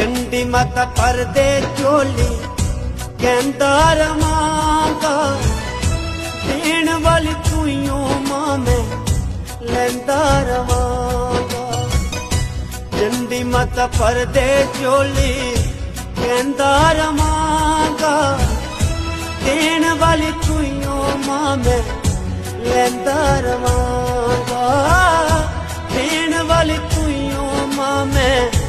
चंडी माता परदे चोली कहंदा रवांगा देण वाली तूं मां मैं लैंदा रवांगा चंडी माता परदे चोली कहंदा रवांगा देण वाली तूं मां मैं लैंदा रवांगा देण वाली तूं मां मैं